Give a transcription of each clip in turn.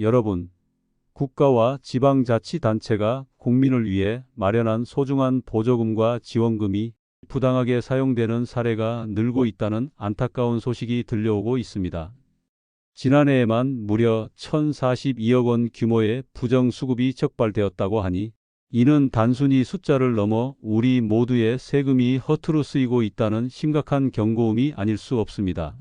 여러분, 국가와 지방자치단체가 국민을 위해 마련한 소중한 보조금과 지원금이 부당하게 사용되는 사례가 늘고 있다는 안타까운 소식이 들려오고 있습니다. 지난해에만 무려 1,042억 원 규모의 부정수급이 적발되었다고 하니 이는 단순히 숫자를 넘어 우리 모두의 세금이 허투루 쓰이고 있다는 심각한 경고음이 아닐 수 없습니다.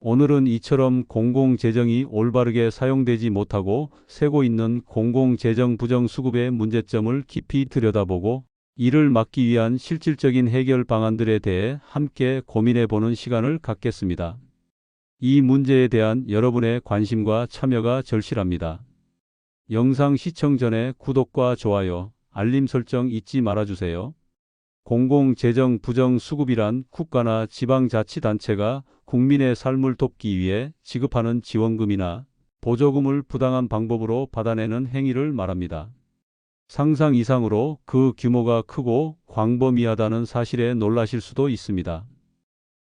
오늘은 이처럼 공공재정이 올바르게 사용되지 못하고 새고 있는 공공재정 부정수급의 문제점을 깊이 들여다보고 이를 막기 위한 실질적인 해결 방안들에 대해 함께 고민해보는 시간을 갖겠습니다. 이 문제에 대한 여러분의 관심과 참여가 절실합니다. 영상 시청 전에 구독과 좋아요, 알림 설정 잊지 말아주세요. 공공재정 부정수급이란 국가나 지방자치단체가 국민의 삶을 돕기 위해 지급하는 지원금이나 보조금을 부당한 방법으로 받아내는 행위를 말합니다. 상상 이상으로 그 규모가 크고 광범위하다는 사실에 놀라실 수도 있습니다.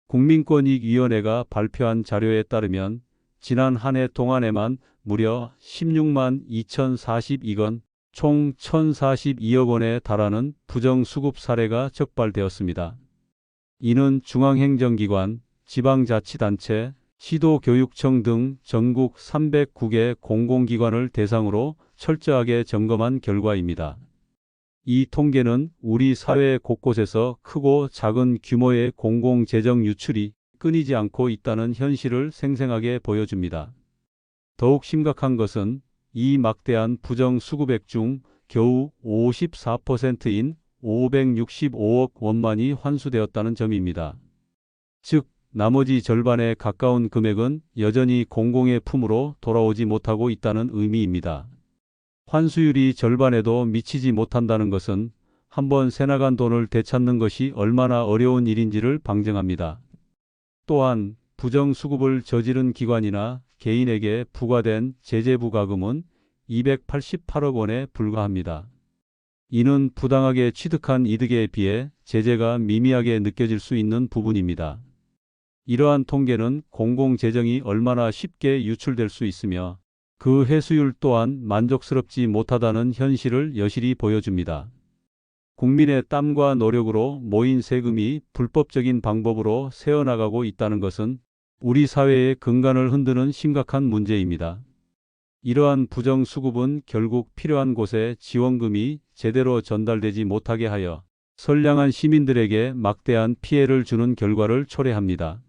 국민권익위원회가 발표한 자료에 따르면 지난 한 해 동안에만 무려 16만 2,042건, 총 1,042억 원에 달하는 부정수급 사례가 적발되었습니다. 이는 중앙행정기관, 지방자치단체, 시도교육청 등 전국 309개 공공기관을 대상으로 철저하게 점검한 결과입니다. 이 통계는 우리 사회 곳곳에서 크고 작은 규모의 공공재정 유출이 끊이지 않고 있다는 현실을 생생하게 보여줍니다. 더욱 심각한 것은 이 막대한 부정수급액 중 겨우 54%인 565억 원만이 환수되었다는 점입니다. 즉, 나머지 절반에 가까운 금액은 여전히 공공의 품으로 돌아오지 못하고 있다는 의미입니다. 환수율이 절반에도 미치지 못한다는 것은 한번 새나간 돈을 되찾는 것이 얼마나 어려운 일인지를 방증합니다. 또한 부정수급을 저지른 기관이나 개인에게 부과된 제재부과금은 288억 원에 불과합니다. 이는 부당하게 취득한 이득에 비해 제재가 미미하게 느껴질 수 있는 부분입니다. 이러한 통계는 공공재정이 얼마나 쉽게 유출될 수 있으며 그 회수율 또한 만족스럽지 못하다는 현실을 여실히 보여줍니다. 국민의 땀과 노력으로 모인 세금이 불법적인 방법으로 새어나가고 있다는 것은 우리 사회의 근간을 흔드는 심각한 문제입니다. 이러한 부정수급은 결국 필요한 곳에 지원금이 제대로 전달되지 못하게 하여 선량한 시민들에게 막대한 피해를 주는 결과를 초래합니다.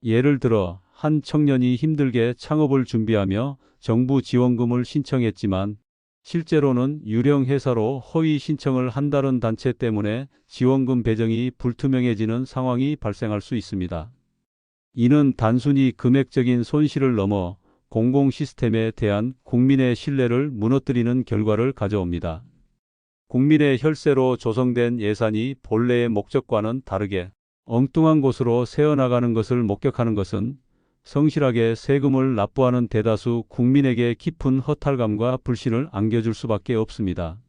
예를 들어 한 청년이 힘들게 창업을 준비하며 정부 지원금을 신청했지만 실제로는 유령 회사로 허위 신청을 한 다른 단체 때문에 지원금 배정이 불투명해지는 상황이 발생할 수 있습니다. 이는 단순히 금액적인 손실을 넘어 공공 시스템에 대한 국민의 신뢰를 무너뜨리는 결과를 가져옵니다. 국민의 혈세로 조성된 예산이 본래의 목적과는 다르게 엉뚱한 곳으로 새어나가는 것을 목격하는 것은 성실하게 세금을 납부하는 대다수 국민에게 깊은 허탈감과 불신을 안겨줄 수밖에 없습니다.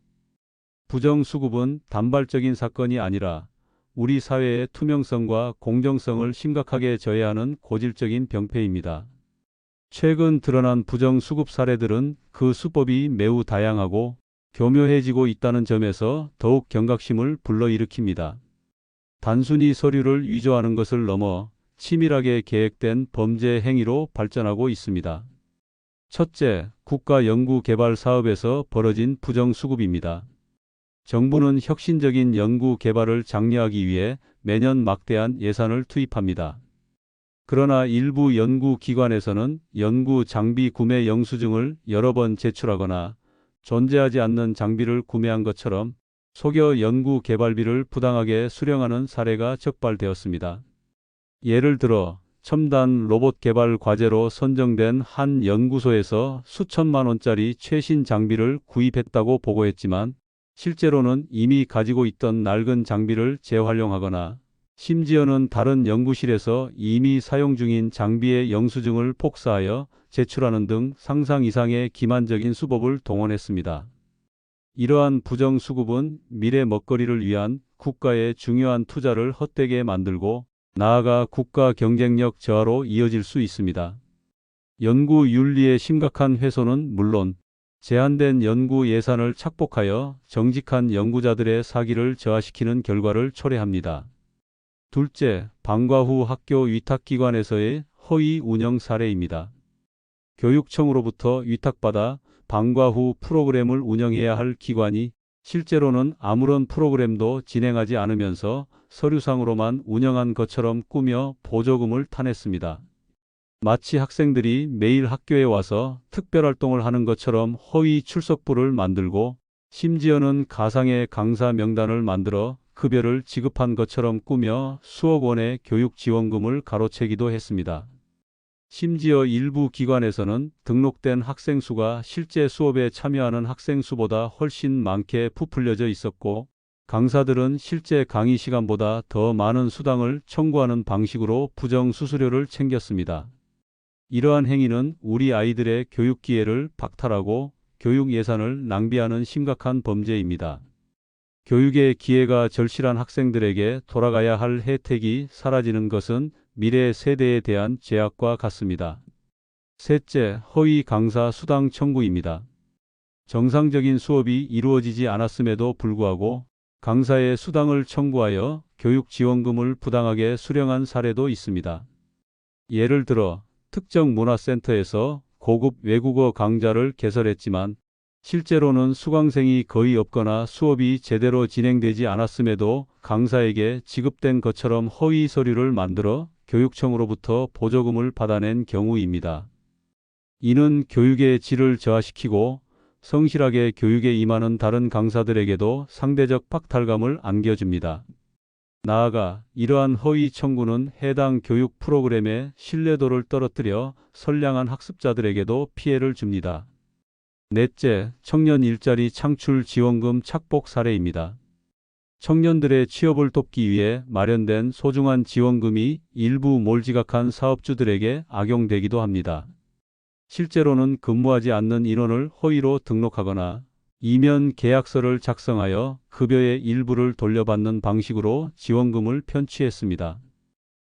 부정수급은 단발적인 사건이 아니라 우리 사회의 투명성과 공정성을 심각하게 저해하는 고질적인 병폐입니다. 최근 드러난 부정수급 사례들은 그 수법이 매우 다양하고 교묘해지고 있다는 점에서 더욱 경각심을 불러일으킵니다. 단순히 서류를 위조하는 것을 넘어 치밀하게 계획된 범죄 행위로 발전하고 있습니다. 첫째, 국가연구개발 사업에서 벌어진 부정수급입니다. 정부는 혁신적인 연구개발을 장려하기 위해 매년 막대한 예산을 투입합니다. 그러나 일부 연구기관에서는 연구 장비 구매 영수증을 여러 번 제출하거나 존재하지 않는 장비를 구매한 것처럼 속여 연구개발비를 부당하게 수령하는 사례가 적발되었습니다. 예를 들어 첨단 로봇 개발 과제로 선정된 한 연구소에서 수천만 원짜리 최신 장비를 구입했다고 보고했지만 실제로는 이미 가지고 있던 낡은 장비를 재활용하거나 심지어는 다른 연구실에서 이미 사용 중인 장비의 영수증을 복사하여 제출하는 등 상상 이상의 기만적인 수법을 동원했습니다. 이러한 부정수급은 미래 먹거리를 위한 국가의 중요한 투자를 헛되게 만들고 나아가 국가 경쟁력 저하로 이어질 수 있습니다. 연구 윤리의 심각한 훼손은 물론 제한된 연구 예산을 착복하여 정직한 연구자들의 사기를 저하시키는 결과를 초래합니다. 둘째, 방과 후 학교 위탁기관에서의 허위 운영 사례입니다. 교육청으로부터 위탁받아 방과 후 프로그램을 운영해야 할 기관이 실제로는 아무런 프로그램도 진행하지 않으면서 서류상으로만 운영한 것처럼 꾸며 보조금을 타냈습니다. 마치 학생들이 매일 학교에 와서 특별활동을 하는 것처럼 허위 출석부를 만들고 심지어는 가상의 강사 명단을 만들어 급여를 지급한 것처럼 꾸며 수억 원의 교육지원금을 가로채기도 했습니다. 심지어 일부 기관에서는 등록된 학생 수가 실제 수업에 참여하는 학생 수보다 훨씬 많게 부풀려져 있었고, 강사들은 실제 강의 시간보다 더 많은 수당을 청구하는 방식으로 부정수수료를 챙겼습니다. 이러한 행위는 우리 아이들의 교육 기회를 박탈하고 교육 예산을 낭비하는 심각한 범죄입니다. 교육의 기회가 절실한 학생들에게 돌아가야 할 혜택이 사라지는 것은 미래 세대에 대한 죄악과 같습니다. 셋째, 허위 강사 수당 청구입니다. 정상적인 수업이 이루어지지 않았음에도 불구하고 강사의 수당을 청구하여 교육 지원금을 부당하게 수령한 사례도 있습니다. 예를 들어 특정 문화센터에서 고급 외국어 강좌를 개설했지만 실제로는 수강생이 거의 없거나 수업이 제대로 진행되지 않았음에도 강사에게 지급된 것처럼 허위 서류를 만들어 교육청으로부터 보조금을 받아낸 경우입니다. 이는 교육의 질을 저하시키고 성실하게 교육에 임하는 다른 강사들에게도 상대적 박탈감을 안겨줍니다. 나아가 이러한 허위 청구는 해당 교육 프로그램의 신뢰도를 떨어뜨려 선량한 학습자들에게도 피해를 줍니다. 넷째, 청년 일자리 창출 지원금 착복 사례입니다. 청년들의 취업을 돕기 위해 마련된 소중한 지원금이 일부 몰지각한 사업주들에게 악용되기도 합니다. 실제로는 근무하지 않는 인원을 허위로 등록하거나 이면 계약서를 작성하여 급여의 일부를 돌려받는 방식으로 지원금을 편취했습니다.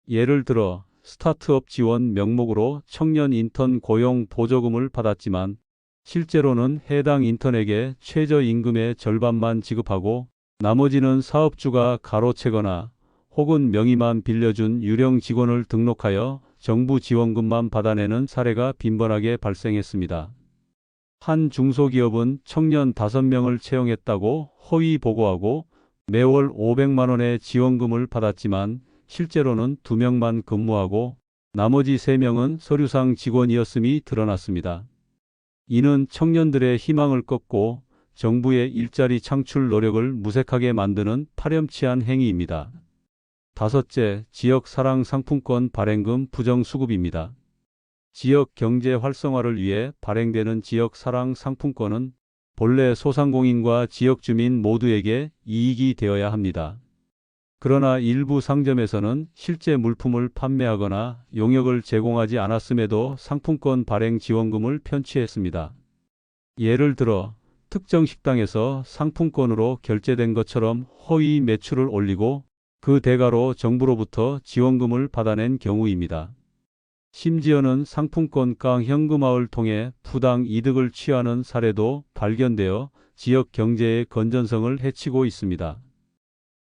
예를 들어 스타트업 지원 명목으로 청년 인턴 고용 보조금을 받았지만 실제로는 해당 인턴에게 최저임금의 절반만 지급하고 나머지는 사업주가 가로채거나 혹은 명의만 빌려준 유령 직원을 등록하여 정부 지원금만 받아내는 사례가 빈번하게 발생했습니다. 한 중소기업은 청년 5명을 채용했다고 허위 보고하고 매월 500만 원의 지원금을 받았지만 실제로는 2명만 근무하고 나머지 3명은 서류상 직원이었음이 드러났습니다. 이는 청년들의 희망을 꺾고 정부의 일자리 창출 노력을 무색하게 만드는 파렴치한 행위입니다. 다섯째, 지역 사랑 상품권 발행금 부정수급입니다. 지역 경제 활성화를 위해 발행되는 지역 사랑 상품권은 본래 소상공인과 지역 주민 모두에게 이익이 되어야 합니다. 그러나 일부 상점에서는 실제 물품을 판매하거나 용역을 제공하지 않았음에도 상품권 발행 지원금을 편취했습니다. 예를 들어 특정 식당에서 상품권으로 결제된 것처럼 허위 매출을 올리고 그 대가로 정부로부터 지원금을 받아낸 경우입니다. 심지어는 상품권가 현금화를 통해 부당 이득을 취하는 사례도 발견되어 지역 경제의 건전성을 해치고 있습니다.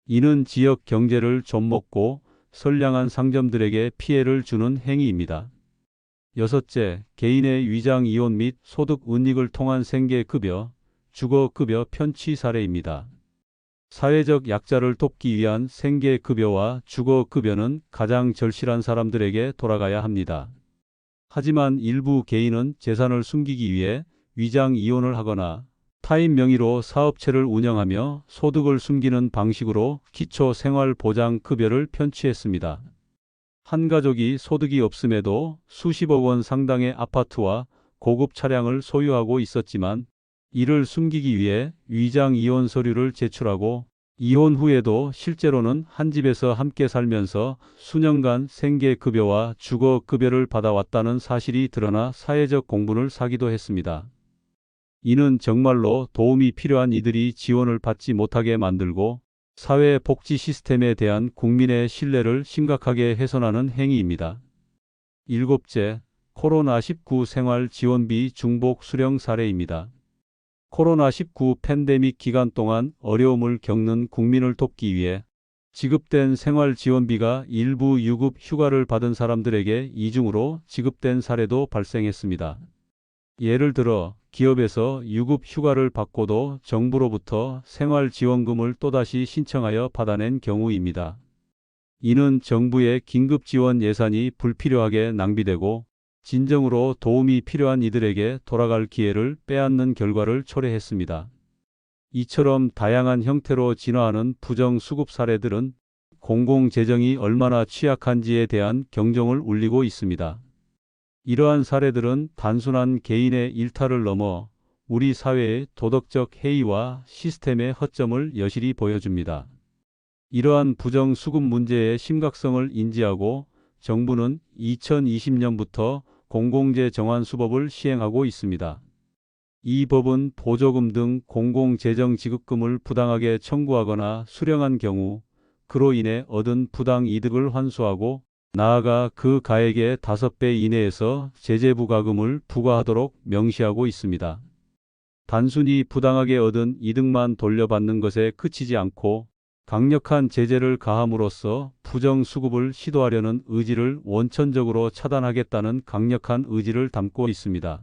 이는 지역 경제를 좀먹고 선량한 상점들에게 피해를 주는 행위입니다. 여섯째, 개인의 위장 이혼 및 소득 은닉을 통한 생계급여, 주거급여 편취 사례입니다. 사회적 약자를 돕기 위한 생계급여와 주거급여는 가장 절실한 사람들에게 돌아가야 합니다. 하지만 일부 개인은 재산을 숨기기 위해 위장 이혼을 하거나 타인 명의로 사업체를 운영하며 소득을 숨기는 방식으로 기초생활보장급여를 편취했습니다. 한 가족이 소득이 없음에도 수십억 원 상당의 아파트와 고급 차량을 소유하고 있었지만 이를 숨기기 위해 위장 이혼 서류를 제출하고 이혼 후에도 실제로는 한 집에서 함께 살면서 수년간 생계급여와 주거급여를 받아왔다는 사실이 드러나 사회적 공분을 사기도 했습니다. 이는 정말로 도움이 필요한 이들이 지원을 받지 못하게 만들고 사회 복지 시스템에 대한 국민의 신뢰를 심각하게 훼손하는 행위입니다. 일곱째, 코로나19 생활지원비 중복 수령 사례입니다. 코로나19 팬데믹 기간 동안 어려움을 겪는 국민을 돕기 위해 지급된 생활지원비가 일부 유급 휴가를 받은 사람들에게 이중으로 지급된 사례도 발생했습니다. 예를 들어 기업에서 유급 휴가를 받고도 정부로부터 생활지원금을 또다시 신청하여 받아낸 경우입니다. 이는 정부의 긴급지원 예산이 불필요하게 낭비되고 진정으로 도움이 필요한 이들에게 돌아갈 기회를 빼앗는 결과를 초래했습니다. 이처럼 다양한 형태로 진화하는 부정수급 사례들은 공공재정이 얼마나 취약한지에 대한 경종을 울리고 있습니다. 이러한 사례들은 단순한 개인의 일탈을 넘어 우리 사회의 도덕적 해이와 시스템의 허점을 여실히 보여줍니다. 이러한 부정수급 문제의 심각성을 인지하고 정부는 2020년부터 공공재 정환수법을 시행하고 있습니다. 이 법은 보조금 등 공공재정 지급금을 부당하게 청구하거나 수령한 경우 그로 인해 얻은 부당 이득을 환수하고 나아가 그 가액의 5배 이내에서 제재부과금을 부과하도록 명시하고 있습니다. 단순히 부당하게 얻은 이득만 돌려받는 것에 그치지 않고 강력한 제재를 가함으로써 부정수급을 시도하려는 의지를 원천적으로 차단하겠다는 강력한 의지를 담고 있습니다.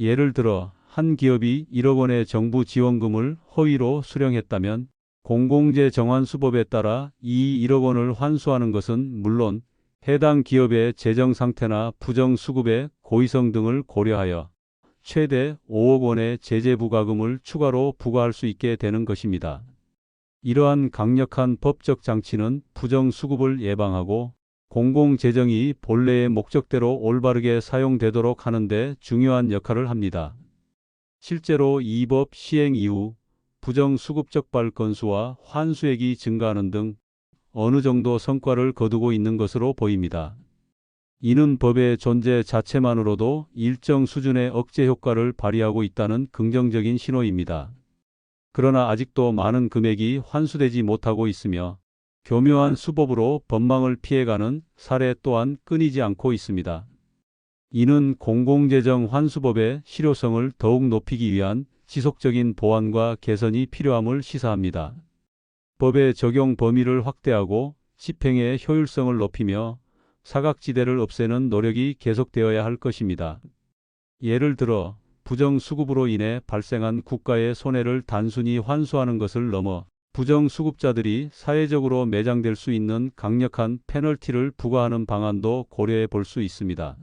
예를 들어 한 기업이 1억 원의 정부 지원금을 허위로 수령했다면 공공재 정환수법에 따라 이 1억 원을 환수하는 것은 물론 해당 기업의 재정 상태나 부정수급의 고의성 등을 고려하여 최대 5억 원의 제재부과금을 추가로 부과할 수 있게 되는 것입니다. 이러한 강력한 법적 장치는 부정수급을 예방하고 공공재정이 본래의 목적대로 올바르게 사용되도록 하는 데 중요한 역할을 합니다. 실제로 이 법 시행 이후 부정수급 적발 건수와 환수액이 증가하는 등 어느 정도 성과를 거두고 있는 것으로 보입니다. 이는 법의 존재 자체만으로도 일정 수준의 억제 효과를 발휘하고 있다는 긍정적인 신호입니다. 그러나 아직도 많은 금액이 환수되지 못하고 있으며 교묘한 수법으로 법망을 피해가는 사례 또한 끊이지 않고 있습니다. 이는 공공재정 환수법의 실효성을 더욱 높이기 위한 지속적인 보완과 개선이 필요함을 시사합니다. 법의 적용 범위를 확대하고 집행의 효율성을 높이며 사각지대를 없애는 노력이 계속되어야 할 것입니다. 예를 들어 부정수급으로 인해 발생한 국가의 손해를 단순히 환수하는 것을 넘어 부정수급자들이 사회적으로 매장될 수 있는 강력한 페널티를 부과하는 방안도 고려해 볼 수 있습니다.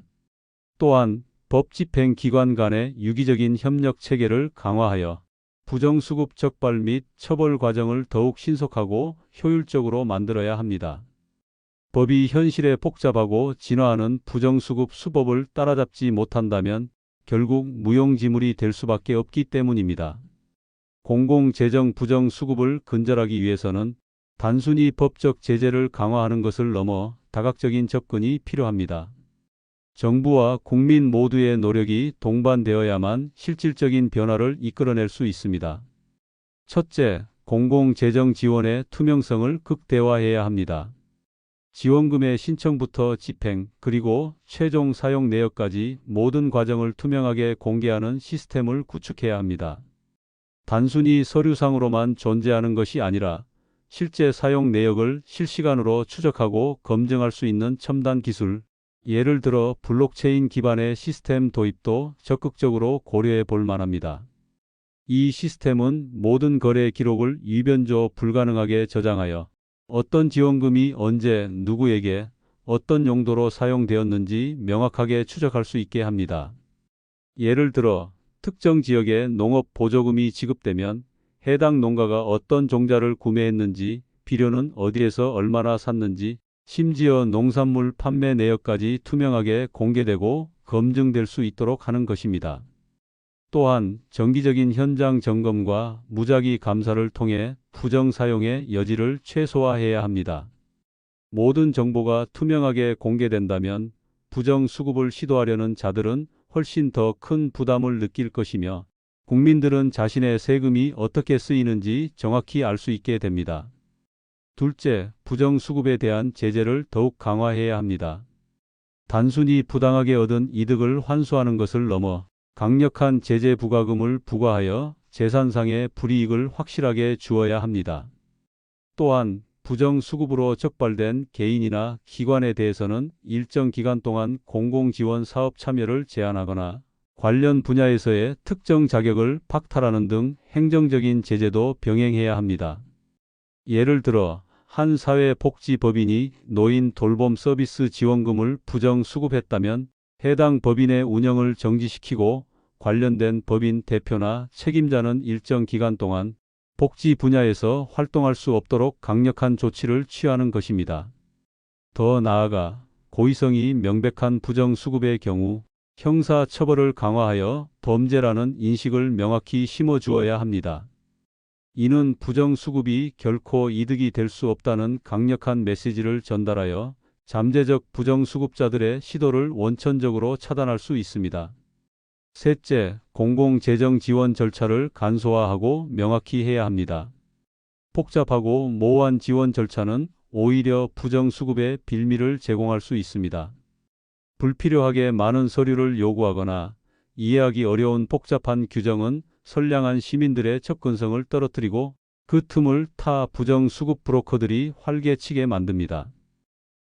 또한 법 집행 기관 간의 유기적인 협력 체계를 강화하여 부정수급 적발 및 처벌 과정을 더욱 신속하고 효율적으로 만들어야 합니다. 법이 현실에 복잡하고 진화하는 부정수급 수법을 따라잡지 못한다면 결국 무용지물이 될 수밖에 없기 때문입니다. 공공재정 부정수급을 근절하기 위해서는 단순히 법적 제재를 강화하는 것을 넘어 다각적인 접근이 필요합니다. 정부와 국민 모두의 노력이 동반되어야만 실질적인 변화를 이끌어낼 수 있습니다. 첫째, 공공재정 지원의 투명성을 극대화해야 합니다. 지원금의 신청부터 집행, 그리고 최종 사용 내역까지 모든 과정을 투명하게 공개하는 시스템을 구축해야 합니다. 단순히 서류상으로만 존재하는 것이 아니라 실제 사용 내역을 실시간으로 추적하고 검증할 수 있는 첨단 기술, 예를 들어 블록체인 기반의 시스템 도입도 적극적으로 고려해 볼 만합니다. 이 시스템은 모든 거래 기록을 유변조 불가능하게 저장하여 어떤 지원금이 언제 누구에게 어떤 용도로 사용되었는지 명확하게 추적할 수 있게 합니다. 예를 들어 특정 지역에 농업 보조금이 지급되면 해당 농가가 어떤 종자를 구매했는지, 비료는 어디에서 얼마나 샀는지, 심지어 농산물 판매 내역까지 투명하게 공개되고 검증될 수 있도록 하는 것입니다. 또한 정기적인 현장 점검과 무작위 감사를 통해 부정 사용의 여지를 최소화해야 합니다. 모든 정보가 투명하게 공개된다면 부정 수급을 시도하려는 자들은 훨씬 더 큰 부담을 느낄 것이며 국민들은 자신의 세금이 어떻게 쓰이는지 정확히 알 수 있게 됩니다. 둘째, 부정수급에 대한 제재를 더욱 강화해야 합니다. 단순히 부당하게 얻은 이득을 환수하는 것을 넘어 강력한 제재 부과금을 부과하여 재산상의 불이익을 확실하게 주어야 합니다. 또한 부정수급으로 적발된 개인이나 기관에 대해서는 일정 기간 동안 공공지원 사업 참여를 제한하거나 관련 분야에서의 특정 자격을 박탈하는 등 행정적인 제재도 병행해야 합니다. 예를 들어 한 사회복지법인이 노인 돌봄 서비스 지원금을 부정수급했다면 해당 법인의 운영을 정지시키고 관련된 법인 대표나 책임자는 일정 기간 동안 복지 분야에서 활동할 수 없도록 강력한 조치를 취하는 것입니다. 더 나아가 고의성이 명백한 부정수급의 경우 형사 처벌을 강화하여 범죄라는 인식을 명확히 심어주어야 합니다. 이는 부정수급이 결코 이득이 될 수 없다는 강력한 메시지를 전달하여 잠재적 부정수급자들의 시도를 원천적으로 차단할 수 있습니다. 셋째, 공공재정 지원 절차를 간소화하고 명확히 해야 합니다. 복잡하고 모호한 지원 절차는 오히려 부정수급의 빌미를 제공할 수 있습니다. 불필요하게 많은 서류를 요구하거나 이해하기 어려운 복잡한 규정은 선량한 시민들의 접근성을 떨어뜨리고 그 틈을 타 부정수급 브로커들이 활개치게 만듭니다.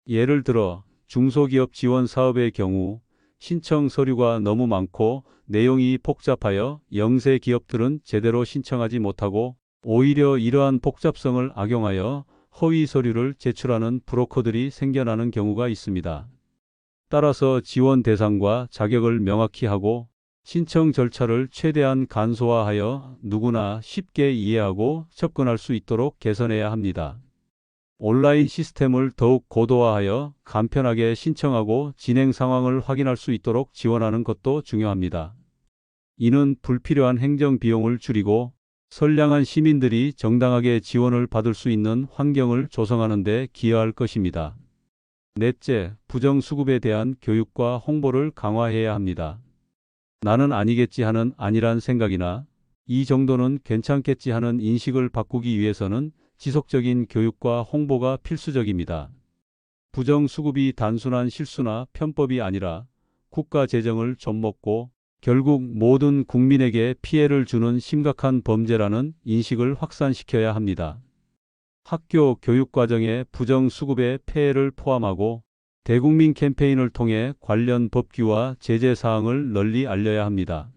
예를 들어 중소기업 지원 사업의 경우 신청 서류가 너무 많고 내용이 복잡하여 영세 기업들은 제대로 신청하지 못하고 오히려 이러한 복잡성을 악용하여 허위 서류를 제출하는 브로커들이 생겨나는 경우가 있습니다. 따라서 지원 대상과 자격을 명확히 하고 신청 절차를 최대한 간소화하여 누구나 쉽게 이해하고 접근할 수 있도록 개선해야 합니다. 온라인 시스템을 더욱 고도화하여 간편하게 신청하고 진행 상황을 확인할 수 있도록 지원하는 것도 중요합니다. 이는 불필요한 행정 비용을 줄이고 선량한 시민들이 정당하게 지원을 받을 수 있는 환경을 조성하는 데 기여할 것입니다. 넷째, 부정수급에 대한 교육과 홍보를 강화해야 합니다. 나는 아니겠지 하는 아니란 생각이나 이 정도는 괜찮겠지 하는 인식을 바꾸기 위해서는 지속적인 교육과 홍보가 필수적입니다. 부정수급이 단순한 실수나 편법이 아니라 국가 재정을 좀먹고 결국 모든 국민에게 피해를 주는 심각한 범죄라는 인식을 확산시켜야 합니다. 학교 교육과정에 부정수급의 폐해를 포함하고 대국민 캠페인을 통해 관련 법규와 제재 사항을 널리 알려야 합니다.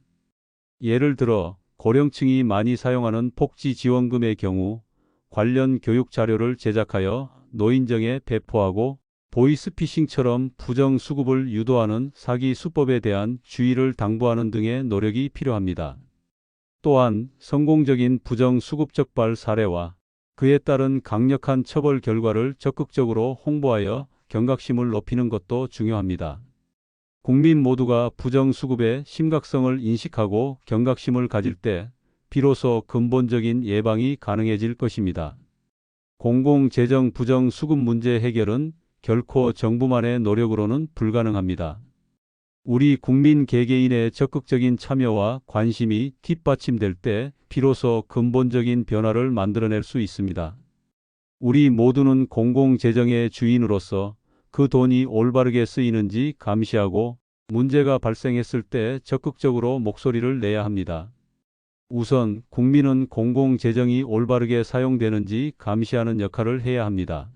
예를 들어 고령층이 많이 사용하는 복지지원금의 경우 관련 교육 자료를 제작하여 노인정에 배포하고 보이스피싱처럼 부정수급을 유도하는 사기 수법에 대한 주의를 당부하는 등의 노력이 필요합니다. 또한 성공적인 부정수급 적발 사례와 그에 따른 강력한 처벌 결과를 적극적으로 홍보하여 경각심을 높이는 것도 중요합니다. 국민 모두가 부정수급의 심각성을 인식하고 경각심을 가질 때 비로소 근본적인 예방이 가능해질 것입니다. 공공재정 부정수급 문제 해결은 결코 정부만의 노력으로는 불가능합니다. 우리 국민 개개인의 적극적인 참여와 관심이 뒷받침될 때 비로소 근본적인 변화를 만들어낼 수 있습니다. 우리 모두는 공공재정의 주인으로서 그 돈이 올바르게 쓰이는지 감시하고 문제가 발생했을 때 적극적으로 목소리를 내야 합니다. 우선 국민은 공공재정이 올바르게 사용되는지 감시하는 역할을 해야 합니다.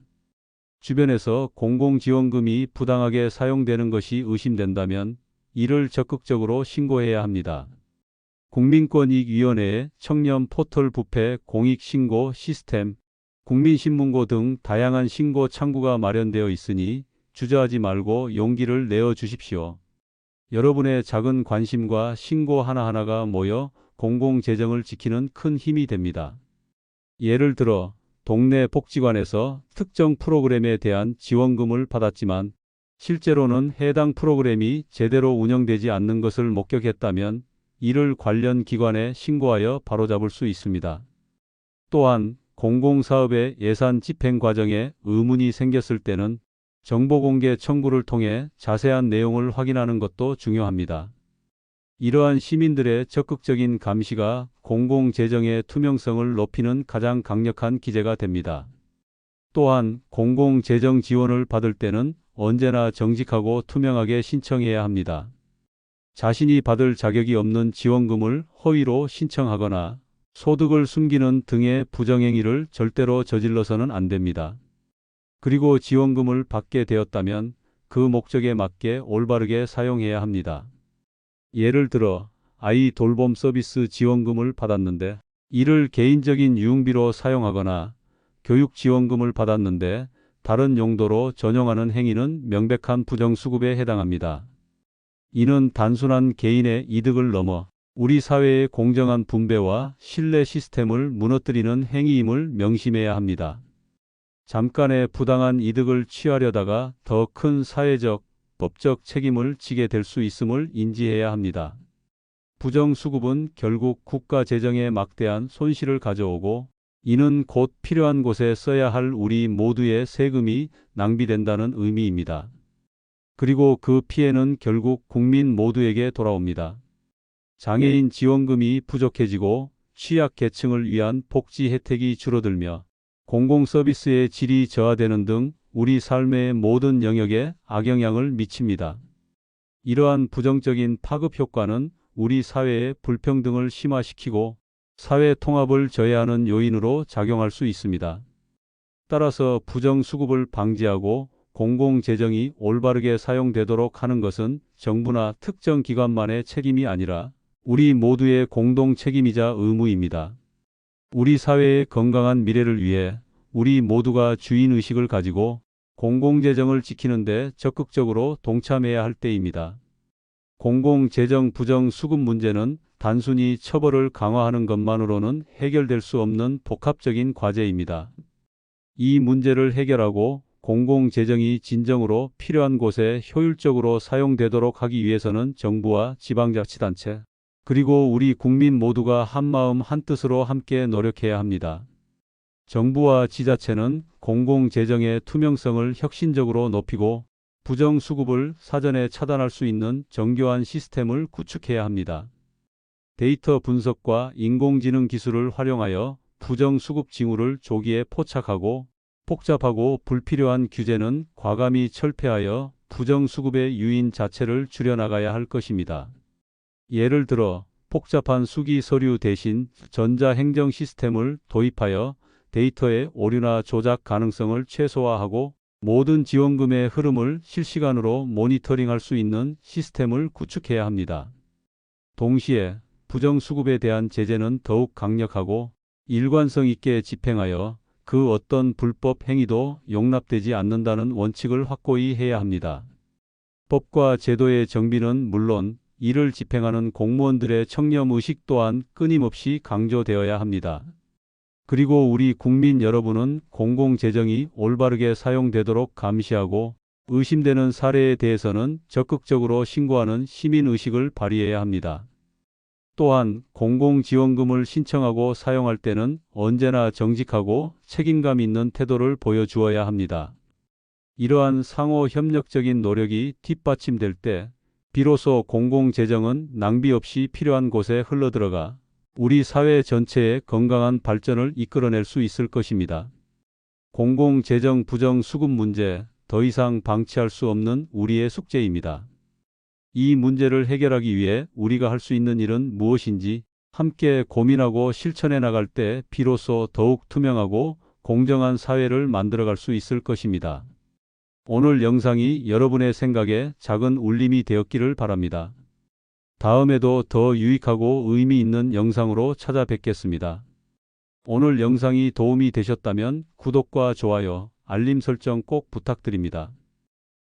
주변에서 공공지원금이 부당하게 사용되는 것이 의심된다면 이를 적극적으로 신고해야 합니다. 국민권익위원회의 청년 포털 부패 공익신고 시스템, 국민신문고 등 다양한 신고 창구가 마련되어 있으니 주저하지 말고 용기를 내어 주십시오. 여러분의 작은 관심과 신고 하나하나가 모여 공공재정을 지키는 큰 힘이 됩니다. 예를 들어 동네 복지관에서 특정 프로그램에 대한 지원금을 받았지만 실제로는 해당 프로그램이 제대로 운영되지 않는 것을 목격했다면 이를 관련 기관에 신고하여 바로잡을 수 있습니다. 또한 공공사업의 예산 집행 과정에 의문이 생겼을 때는 정보공개 청구를 통해 자세한 내용을 확인하는 것도 중요합니다. 이러한 시민들의 적극적인 감시가 공공재정의 투명성을 높이는 가장 강력한 기제가 됩니다. 또한 공공재정 지원을 받을 때는 언제나 정직하고 투명하게 신청해야 합니다. 자신이 받을 자격이 없는 지원금을 허위로 신청하거나 소득을 숨기는 등의 부정행위를 절대로 저질러서는 안 됩니다. 그리고 지원금을 받게 되었다면 그 목적에 맞게 올바르게 사용해야 합니다. 예를 들어 아이 돌봄 서비스 지원금을 받았는데 이를 개인적인 유흥비로 사용하거나 교육 지원금을 받았는데 다른 용도로 전용하는 행위는 명백한 부정수급에 해당합니다. 이는 단순한 개인의 이득을 넘어 우리 사회의 공정한 분배와 신뢰 시스템을 무너뜨리는 행위임을 명심해야 합니다. 잠깐의 부당한 이득을 취하려다가 더 큰 사회적, 법적 책임을 지게 될 수 있음을 인지해야 합니다. 부정수급은 결국 국가 재정에 막대한 손실을 가져오고 이는 곧 필요한 곳에 써야 할 우리 모두의 세금이 낭비된다는 의미입니다. 그리고 그 피해는 결국 국민 모두에게 돌아옵니다. 장애인 지원금이 부족해지고 취약계층을 위한 복지 혜택이 줄어들며 공공서비스의 질이 저하되는 등 우리 삶의 모든 영역에 악영향을 미칩니다. 이러한 부정적인 파급 효과는 우리 사회의 불평등을 심화시키고 사회 통합을 저해하는 요인으로 작용할 수 있습니다. 따라서 부정수급을 방지하고 공공재정이 올바르게 사용되도록 하는 것은 정부나 특정 기관만의 책임이 아니라 우리 모두의 공동 책임이자 의무입니다. 우리 사회의 건강한 미래를 위해 우리 모두가 주인의식을 가지고 공공재정을 지키는 데 적극적으로 동참해야 할 때입니다. 공공재정 부정수급 문제는 단순히 처벌을 강화하는 것만으로는 해결될 수 없는 복합적인 과제입니다. 이 문제를 해결하고 공공재정이 진정으로 필요한 곳에 효율적으로 사용되도록 하기 위해서는 정부와 지방자치단체, 그리고 우리 국민 모두가 한마음 한뜻으로 함께 노력해야 합니다. 정부와 지자체는 공공재정의 투명성을 혁신적으로 높이고 부정수급을 사전에 차단할 수 있는 정교한 시스템을 구축해야 합니다. 데이터 분석과 인공지능 기술을 활용하여 부정수급 징후를 조기에 포착하고 복잡하고 불필요한 규제는 과감히 철폐하여 부정수급의 유인 자체를 줄여나가야 할 것입니다. 예를 들어 복잡한 수기 서류 대신 전자행정 시스템을 도입하여 데이터의 오류나 조작 가능성을 최소화하고 모든 지원금의 흐름을 실시간으로 모니터링할 수 있는 시스템을 구축해야 합니다. 동시에 부정수급에 대한 제재는 더욱 강력하고 일관성 있게 집행하여 그 어떤 불법 행위도 용납되지 않는다는 원칙을 확고히 해야 합니다. 법과 제도의 정비는 물론 이를 집행하는 공무원들의 청렴의식 또한 끊임없이 강조되어야 합니다. 그리고 우리 국민 여러분은 공공재정이 올바르게 사용되도록 감시하고 의심되는 사례에 대해서는 적극적으로 신고하는 시민의식을 발휘해야 합니다. 또한 공공지원금을 신청하고 사용할 때는 언제나 정직하고 책임감 있는 태도를 보여주어야 합니다. 이러한 상호 협력적인 노력이 뒷받침될 때 비로소 공공재정은 낭비 없이 필요한 곳에 흘러들어가 우리 사회 전체의 건강한 발전을 이끌어낼 수 있을 것입니다. 공공재정 부정수급 문제, 더 이상 방치할 수 없는 우리의 숙제입니다. 이 문제를 해결하기 위해 우리가 할 수 있는 일은 무엇인지 함께 고민하고 실천해 나갈 때 비로소 더욱 투명하고 공정한 사회를 만들어갈 수 있을 것입니다. 오늘 영상이 여러분의 생각에 작은 울림이 되었기를 바랍니다. 다음에도 더 유익하고 의미 있는 영상으로 찾아뵙겠습니다. 오늘 영상이 도움이 되셨다면 구독과 좋아요, 알림 설정 꼭 부탁드립니다.